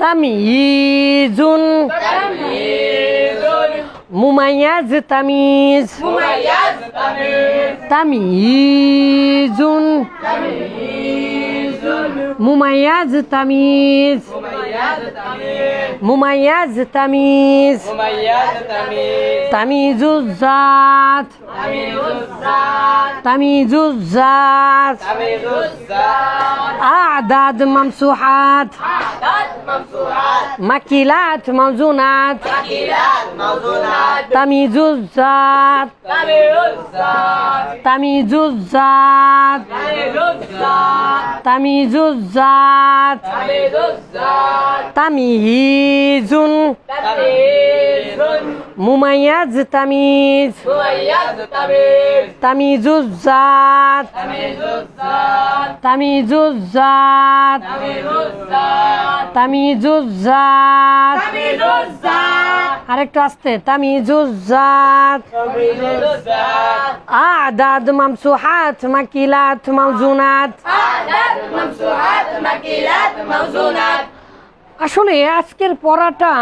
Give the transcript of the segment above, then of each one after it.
তামিজুন মুমাইয়াজ তামিজ তামিজুন মুমাইয়াজ তামিজ মুমাইয়াজ তামিজ তামিজুজ্জাত তামিজুজ্জাত আদাদ মামসুহাত মাকিলাত মাউজুনাত তামিজুজ্জাত তামিজুজ্জাত তামিজুজ্জাত তামিজুন মুমাইয়াজ তামিজ তামিজুজ্জাত তামিজুজ্জাত তামিজুজ্জাত আরেকটু আস্তে তামিজুজ্জাত আদাদ মামসুহাত মাকিলাত মাউজুনাত আসলে আজকের পড়াটা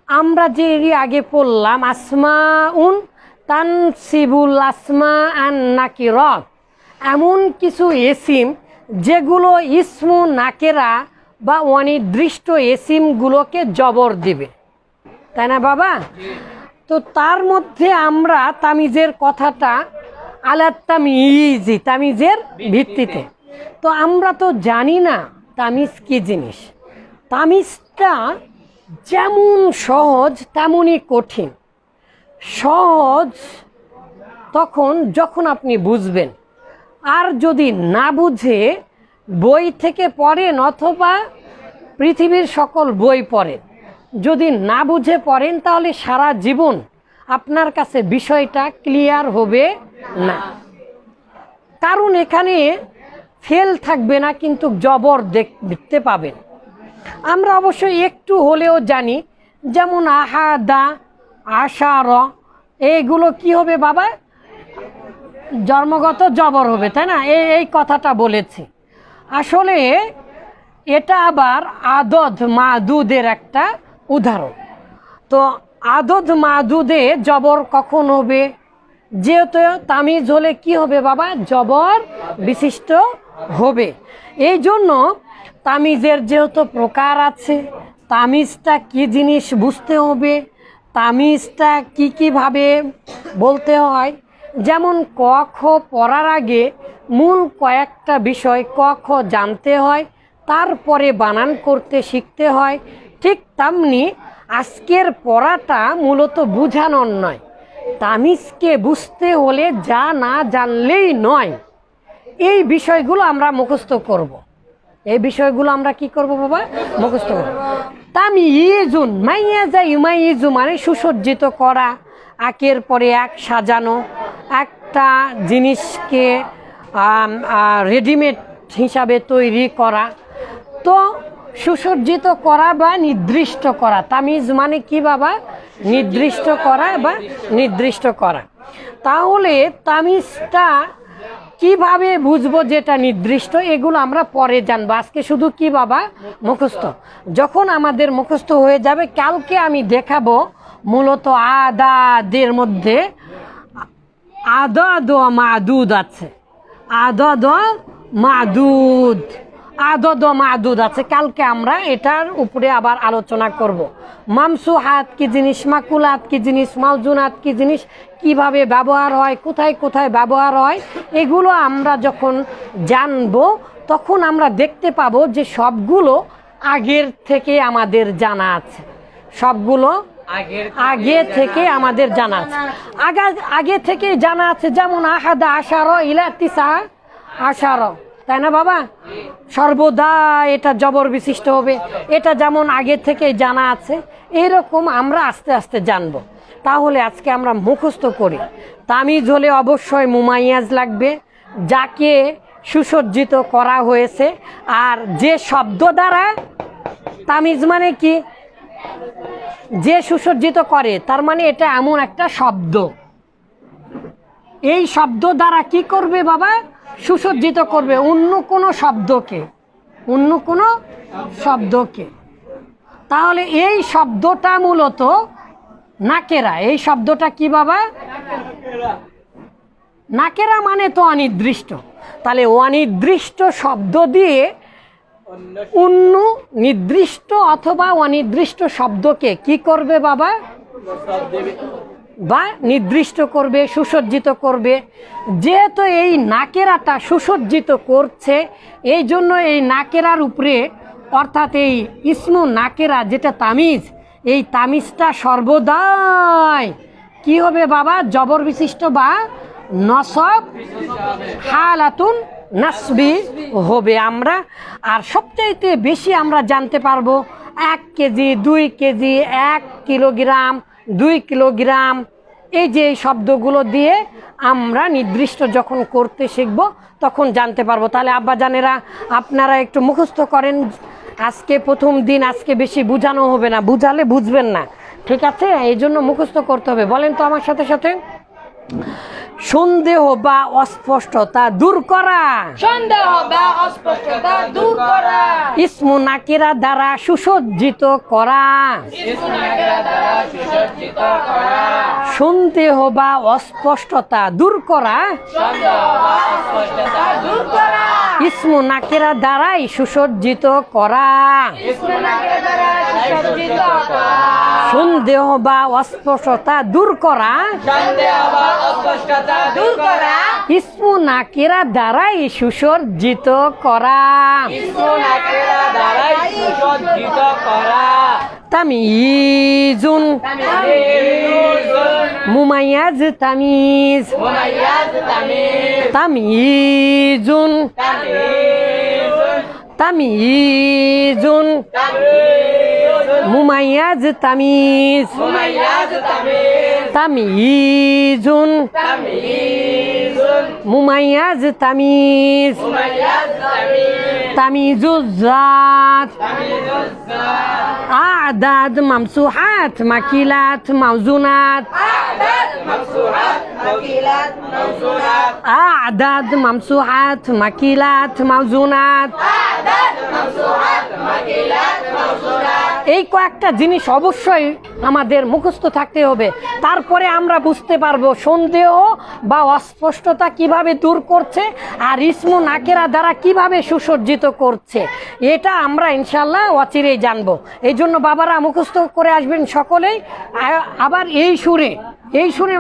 আমরা যে আগে পড়লাম আসমাউন তানসিবুল আসমা আন নাকিরাত, এমন কিছু এসিম যেগুলো ইসমু নাকেরা বা অনির্দিষ্ট এসিমগুলোকে জবর দিবে, তাই না বাবা? তো তার মধ্যে আমরা তামিজের কথাটা আলা তামিজি, তামিজের ভিত্তিতে। তো আমরা তো জানি না তামিজ কি জিনিস। তামিজটা যেমন সহজ তেমনই কঠিন। সহজ তখন যখন আপনি বুঝবেন, আর যদি না বুঝে বই থেকে পড়েন অথবা পৃথিবীর সকল বই পড়েন, যদি না বুঝে পড়েন তাহলে সারা জীবন আপনার কাছে বিষয়টা ক্লিয়ার হবে না। কারণ এখানে ফেল থাকবে না, কিন্তু জবর দেখতে পাবেন। আমরা অবশ্যই একটু হলেও জানি, যেমন আহাদা আশার, এইগুলো কি হবে বাবা? জন্মগত জবর হবে, তাই না? এই কথাটা বলেছি। আসলে এটা আবার আদদ মাদুদের একটা উদাহরণ। তো আদদ মাদুদে জবর কখন হবে? যেহেতু তামিজ হলে কি হবে বাবা? জবর বিশিষ্ট হবে। এই জন্য তামিজের যেহেতু প্রকার আছে, তামিজটা কি জিনিস বুঝতে হবে, তামিজটা কিভাবে বলতে হয়। যেমন ক খ পড়ার আগে মূল কয়েকটা বিষয় ক খ জানতে হয়, তারপরে বানান করতে শিখতে হয়। ঠিক তেমনি আজকের পড়াটা মূলত বুঝানোর নয়, তামিজকে বুঝতে হলে যা না জানলেই নয়, এই বিষয়গুলো আমরা মুখস্থ করব। এই বিষয়গুলো আমরা কি করব বাবা? মুখস্থ করব। তামিজুন মাইয়াজা ইউমাইজু মানে সুসজ্জিত করা, একের পরে এক সাজানো, একটা জিনিসকে রেডিমেড হিসাবে তৈরি করা। তো সুসজ্জিত করা বা নির্দিষ্ট করা, তামিজ মানে কি বাবা? নির্দিষ্ট করা বা নির্দিষ্ট করা। তাহলে তামিজটা কিভাবে বুঝবো যেটা নির্দিষ্ট, এগুলো আমরা পরে জানবো। আজকে শুধু কি বাবা? মুখস্থ। যখন আমাদের মুখস্থ হয়ে যাবে, কালকে আমি দেখাবো মূলত আদাদের মধ্যে আদদ ও মাদুদ আছে। আদদ ও মাদুদ, আদদ ও মাদুদ আছে। কালকে আমরা এটার উপরে আবার আলোচনা করব। মামসুহাত কি জিনিস, মাকুলাত কি জিনিস, মাউজুনাত কি জিনিস, কিভাবে ব্যবহার হয়, কোথায় কোথায় ব্যবহার হয়, এগুলো আমরা যখন জানবো তখন আমরা দেখতে পাবো যে সবগুলো আগের থেকে আমাদের জানা আছে। সবগুলো আগে থেকে আমাদের জানা আছে, আগে থেকে জানা আছে। যেমন আহাদা আশার ইলা তিসা আশার, তাই না বাবা? সর্বদা এটা জবর বিশিষ্ট হবে, এটা যেমন আগে থেকে জানা আছে, এরকম আমরা আস্তে আস্তে জানবো। তাহলে আজকে আমরা মুখস্থ করি। তামিজ হলে অবশ্যই মুমাইয়াজ লাগবে, যাকে সুসজ্জিত করা হয়েছে। আর যে শব্দ দ্বারা, তামিজ মানে কি? যে সুসজ্জিত করে, তার মানে এটা এমন একটা শব্দ, এই শব্দ দ্বারা কি করবে বাবা? সুসজ্জিত করবে অন্য কোনো শব্দকে, অন্য কোনো শব্দকে। তাহলে এই শব্দটা মূলত নাকেরা। এই শব্দটা কি বাবা? নাকেরা মানে তো অনির্দিষ্ট। তাহলে অনির্দিষ্ট শব্দ দিয়ে অন্য নির্দিষ্ট অথবা অনির্দিষ্ট শব্দকে কি করবে বাবা? বা নির্দিষ্ট করবে, সুসজ্জিত করবে। যেহেতু এই নাকেরাটা সুসজ্জিত করছে, এই জন্য এই নাকেরার উপরে অর্থাৎ এই ইসমু নাকেরা যেটা তামিজ, এই তামিজটা সর্বদাই কি হবে বাবা? জবর বিশিষ্ট বা নসব হালাতুন নাসবি হবে। আমরা আর সবচাইতে বেশি আমরা জানতে পারবো 1 কেজি, 2 কেজি, 1 কিলোগ্রাম, 2 কিলোগ্রাম, এই যে এই শব্দগুলো দিয়ে আমরা নির্দিষ্ট যখন করতে শিখব তখন জানতে পারবো। তাহলে আব্বাজানেরা আপনারা একটু মুখস্থ করেন। আজকে প্রথম দিন, আজকে বেশি বুঝানো হবে না, বুঝালে বুঝবেন না, ঠিক আছে? এই জন্য মুখস্থ করতে হবে। বলেন তো আমার সাথে সাথে, সন্দেহ বা অস্পষ্টতা দূর করা। সন্দেহ বা অস্পষ্টতা দূর করা। ইসমু নাকিরা দ্বারা সুসজ্জিত করা। ইসমু নাকিরা দ্বারা সুসজ্জিত করা। সন্দেহ বা অস্পষ্টতা দূর করা। সন্দেহ বা অস্পষ্টতা দূর করা। ইসমু নাকিরা দ্বারাই সুসজ্জিত করা। ইসমু নাকিরা দ্বারা সুসজ্জিত করা। সন্দেহ বা অস্পষ্টতা দূর করা। সন্দেহ বা অস্পষ্টতা দূর করা। ইসমু নাকিরা দ্বারাই সুসজ্জিত করা। ইসমু নাকিরা দ্বারা সুসজ্জিত করা। তামিজুন, মুমাইয়াজ তামিজ। মুমাইয়াজ তামিজ। তামিজুন, তামিজুন, মুমাইয়াজ তামিজ। মুমাইয়াজ তামিজ। তামিজুন, মুমাইয়াজ তামিজ। মুমাইয়াজ তামিজ। তামিজুজ্জাত, আদাদ মামসুহাত মাকিলাত মাউজুনাত। আদাদ মামসুহাত মাকিলাত মাউজুনাত। আদাদ মামসুহাত মাকিলাত মাউজুনাত। আদাদ মামসুহাত মাকিলাত মাউজুনাত। এই কয়েকটা জিনিস অবশ্যই আমাদের মুখস্থ থাকতে হবে। তারপরে আমরা বুঝতে পারবো সন্দেহ বা অস্পষ্টতা কিভাবে দূর করছে আর ইসমু নাকেরা দ্বারা কিভাবে সুসজ্জিত করছে। এটা আমরা ইনশাল্লাহ অচিরেই জানবো। এই জন্য বাবারা মুখস্থ করে আসবেন সকলেই। আবার এই সুরে, এই সুরে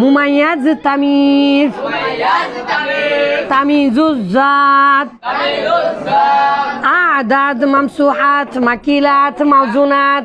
মুমাইয়াজ তামিজ, তামিজুজ্জাত, আদাদ মামসুহাত মাকিলাত মাউজুনাত।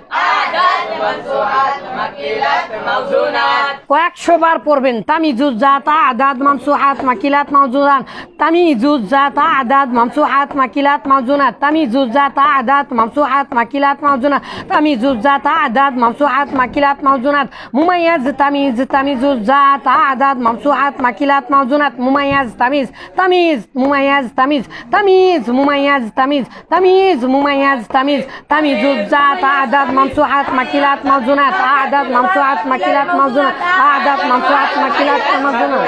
কয়েকশো বার পড়বেন। তামিজুজ্জাত, আদাদ মামসুহাত মাকিলাত মাউজুনাত। তামিজুজ্জাত, আদাদ মামসুহাত মাকিলাত মাউজুনাত। তামিজুজ্জাত, আদাদ মামসুহাত মাকিলাত মাউজুনাত। তামিজুজ্জাত, আদাদ মামসুহাত মাকিলাত মাউজুনাত। মুমাইয়াজ তামিজ, তামিজুজ্জাত, আদাদ মামসুহাত মাকিলাত মাউজুনাত। মুমাইয়াজ তামিজ, তামিজ মুমাইয়াজ তামিজ, তামিজ মুমাইয়াজ তামিজ, তামিজ মুমাইয়াজ তামিজ। তামিজুজ্জাত, আদাদ মামসুহাত মাকিলাত মাউজুনাত। আদাদ মামসুহাত মাকিলাত মাউজুনাত। আদাদ মামসুহাত মাকিলাত মাউজুনাত।